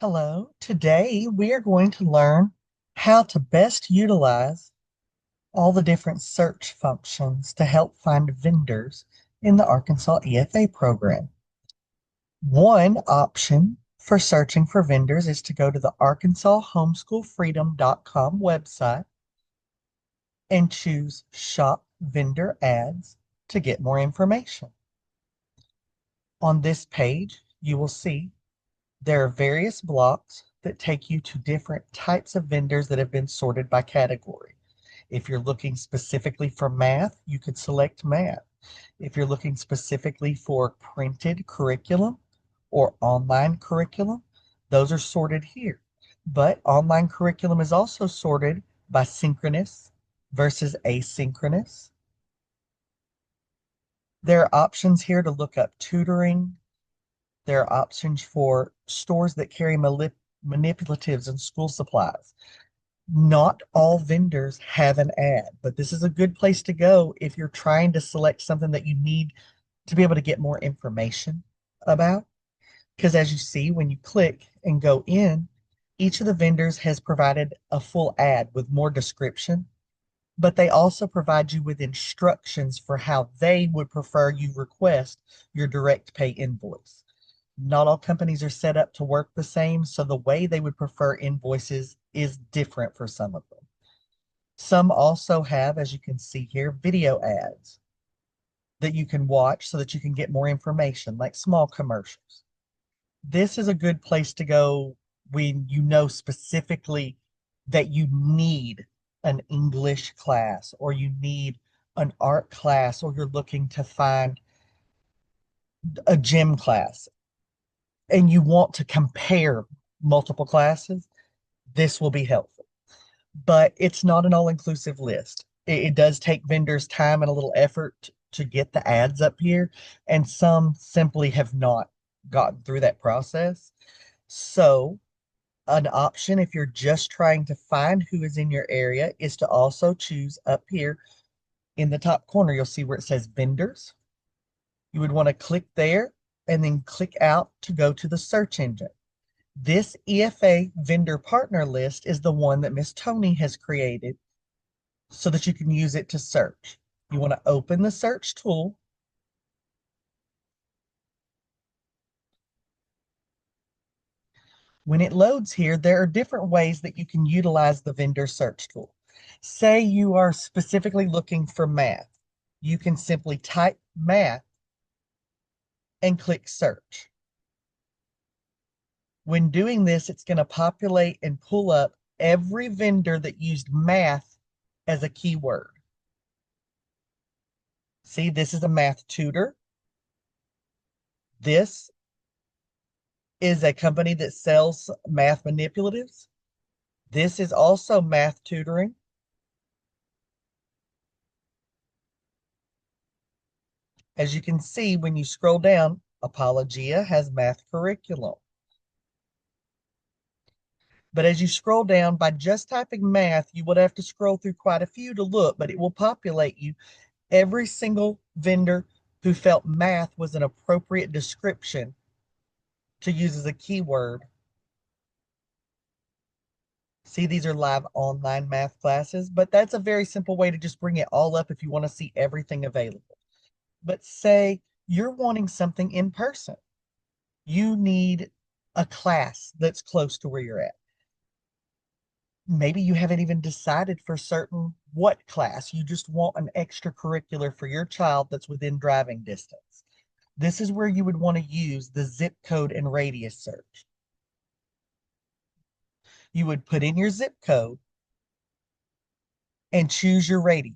Hello, today we are going to learn how to best utilize all the different search functions to help find vendors in the Arkansas EFA program. One option for searching for vendors is to go to the arkansashomeschoolfreedom.com website and choose Shop Vendor Ads to get more information. On this page, you will see there are various blocks that take you to different types of vendors that have been sorted by category. If you're looking specifically for math, you could select math. If you're looking specifically for printed curriculum or online curriculum, those are sorted here. But online curriculum is also sorted by synchronous versus asynchronous. There are options here to look up tutoring. There are options for stores that carry manipulatives and school supplies. Not all vendors have an ad, but this is a good place to go if you're trying to select something that you need to be able to get more information about. Because as you see, when you click and go in, each of the vendors has provided a full ad with more description, but they also provide you with instructions for how they would prefer you request your direct pay invoice. Not all companies are set up to work the same, so the way they would prefer invoices is different for some of them. Some also have, as you can see here, video ads that you can watch so that you can get more information, like small commercials. This is a good place to go when you know specifically that you need an English class or you need an art class or you're looking to find a gym class and you want to compare multiple classes. This will be helpful. But it's not an all-inclusive list. It does take vendors time and a little effort to get the ads up here, and some simply have not gotten through that process. So, an option if you're just trying to find who is in your area is to also choose up here in the top corner. You'll see where it says vendors. You would want to click there and then click out to go to the search engine. This EFA vendor partner list is the one that Miss Tony has created so that you can use it to search. You want to open the search tool. When it loads here, there are different ways that you can utilize the vendor search tool. Say you are specifically looking for math. You can simply type math and click search. When doing this, it's going to populate and pull up every vendor that used math as a keyword. See, this is a math tutor. This is a company that sells math manipulatives. This is also math tutoring. As you can see, when you scroll down, Apologia has math curriculum. But as you scroll down, by just typing math, you would have to scroll through quite a few to look, but it will populate you every single vendor who felt math was an appropriate description to use as a keyword. See, these are live online math classes, but that's a very simple way to just bring it all up if you want to see everything available. But say you're wanting something in person. You need a class that's close to where you're at. Maybe you haven't even decided for certain what class. You just want an extracurricular for your child that's within driving distance. This is where you would want to use the zip code and radius search. You would put in your zip code and choose your radius.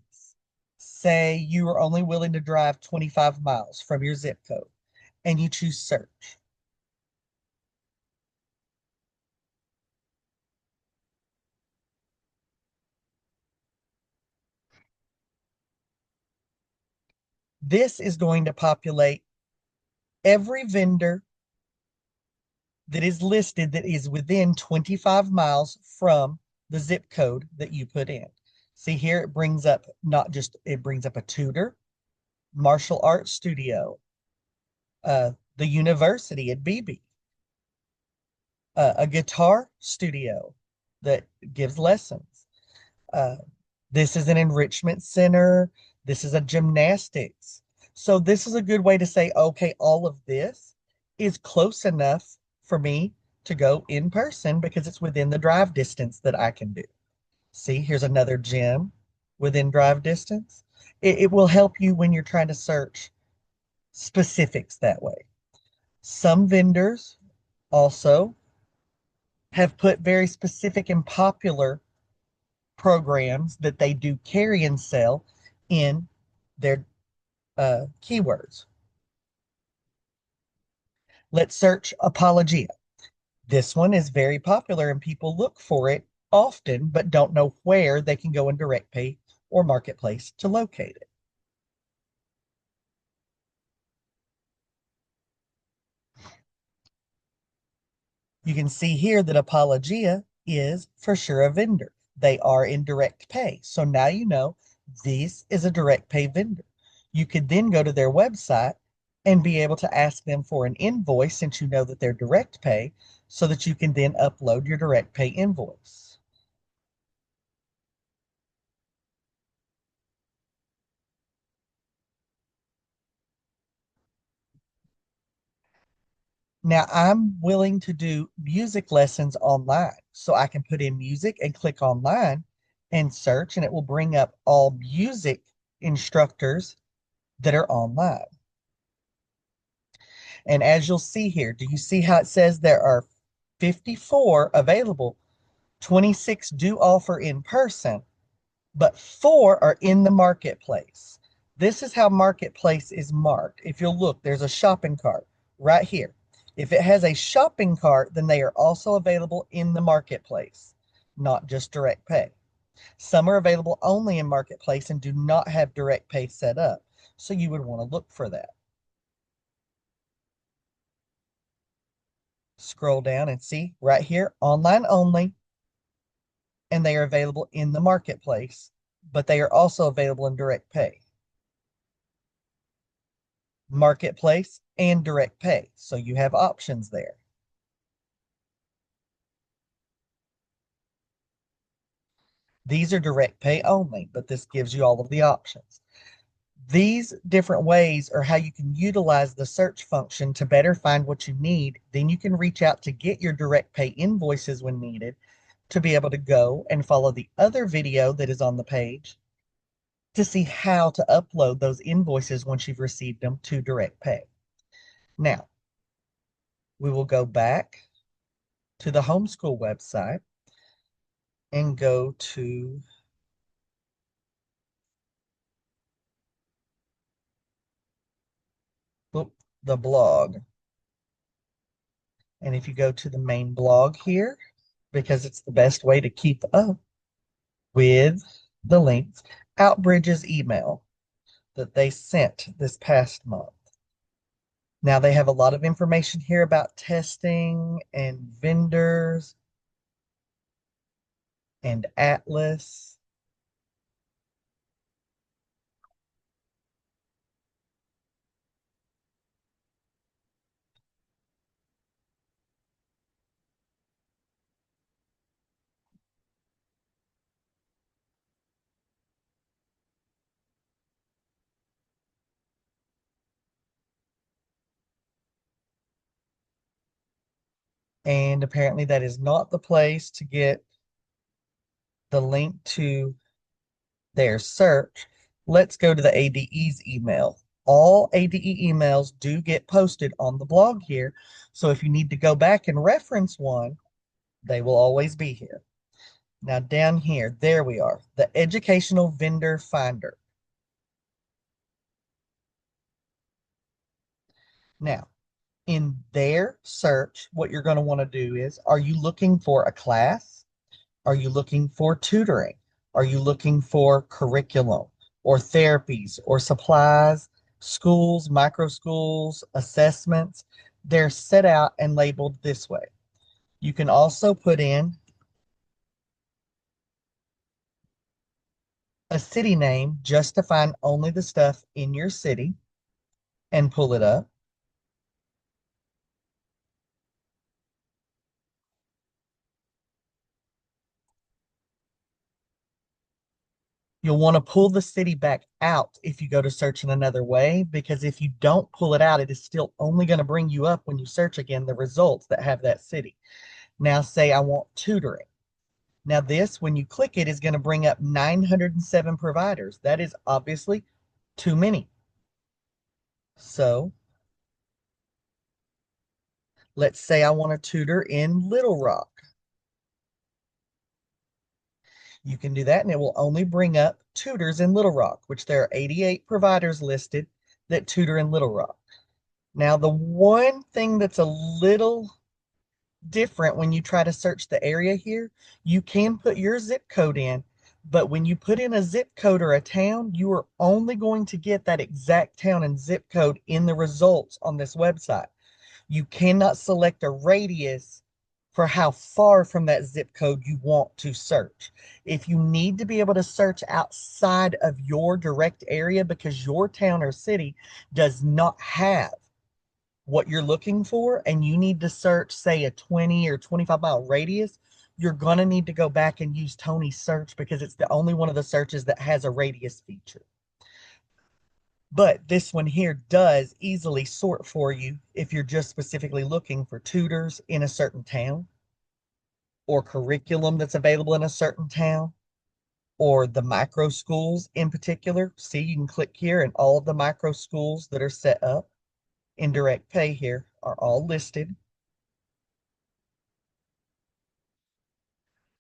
Say you are only willing to drive 25 miles from your zip code and you choose search. This is going to populate every vendor that is listed that is within 25 miles from the zip code that you put in. See here, it brings up not just, it brings up a tutor, martial arts studio, the university at BB. A guitar studio that gives lessons. Uh, this is an enrichment center. This is a gymnastics. So this is a good way to say, okay, all of this is close enough for me to go in person because it's within the drive distance that I can do. See, here's another gym within drive distance. It will help you when you're trying to search specifics that way. Some vendors also have put very specific and popular programs that they do carry and sell in their keywords. Let's search Apologia. This one is very popular and people look for it often, but don't know where they can go in direct pay or marketplace to locate it. You can see here that Apologia is for sure a vendor. They are in direct pay. So now you know this is a direct pay vendor. You could then go to their website and be able to ask them for an invoice since you know that they're direct pay so that you can then upload your direct pay invoice. Now I'm willing to do music lessons online. So I can put in music and click online and search, and it will bring up all music instructors that are online. And as you'll see here, do you see how it says there are 54 available? 26 do offer in person, but 4 are in the marketplace. This is how marketplace is marked. If you'll look, there's a shopping cart right here. If it has a shopping cart, then they are also available in the marketplace, not just direct pay. Some are available only in marketplace and do not have direct pay set up. So you would want to look for that. Scroll down and see right here, online only, and they are available in the marketplace, but they are also available in direct pay. Marketplace and direct pay. So you have options there. These are direct pay only, but this gives you all of the options. These different ways are how you can utilize the search function to better find what you need. Then you can reach out to get your direct pay invoices when needed to be able to go and follow the other video that is on the page to see how to upload those invoices once you've received them to direct pay. Now, we will go back to the homeschool website and go to the blog. And if you go to the main blog here, because it's the best way to keep up with the links, Outbridge's email that they sent this past month. Now they have a lot of information here about testing and vendors and Atlas. And apparently that is not the place to get the link to their search. Let's go to the ADE's email. All ADE emails do get posted on the blog here. So if you need to go back and reference one, they will always be here. Now down here, there we are, the Educational Vendor Finder. Now, in their search, what you're going to want to do is, are you looking for a class? Are you looking for tutoring? Are you looking for curriculum or therapies or supplies, schools, micro schools, assessments? They're set out and labeled this way. You can also put in a city name just to find only the stuff in your city and pull it up. You'll want to pull the city back out if you go to search in another way, because if you don't pull it out, it is still only going to bring you up when you search again the results that have that city. Now, say I want tutoring. Now, this, when you click it, is going to bring up 907 providers. That is obviously too many. So let's say I want to tutor in Little Rock. You can do that, and it will only bring up tutors in Little Rock, which there are 88 providers listed that tutor in Little Rock. Now, the one thing that's a little different when you try to search the area here, you can put your zip code in, but when you put in a zip code or a town, you are only going to get that exact town and zip code in the results on this website. You cannot select a radius for how far from that zip code you want to search. If you need to be able to search outside of your direct area because your town or city does not have what you're looking for and you need to search, say, a 20 or 25-mile radius, you're going to need to go back and use Tony's search because it's the only one of the searches that has a radius feature. But this one here does easily sort for you if you're just specifically looking for tutors in a certain town or curriculum that's available in a certain town or the micro schools in particular. See, you can click here and all of the micro schools that are set up in direct pay here are all listed.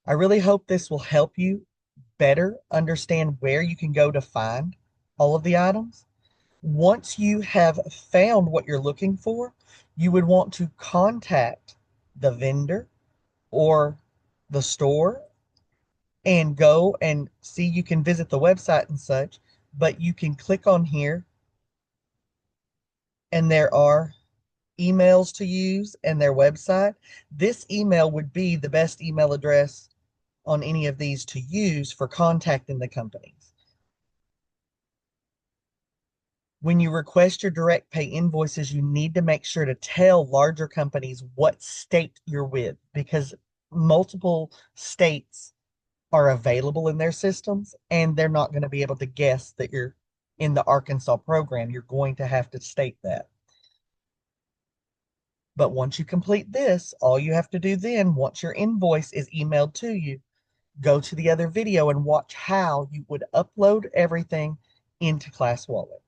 I really hope this will help you better understand where you can go to find all of the items. Once you have found what you're looking for, you would want to contact the vendor or the store and go and see. You can visit the website and such, but you can click on here and there are emails to use and their website. This email would be the best email address on any of these to use for contacting the companies. When you request your direct pay invoices, you need to make sure to tell larger companies what state you're with because multiple states are available in their systems and they're not going to be able to guess that you're in the Arkansas program. You're going to have to state that. But once you complete this, all you have to do then, once your invoice is emailed to you, go to the other video and watch how you would upload everything into ClassWallet.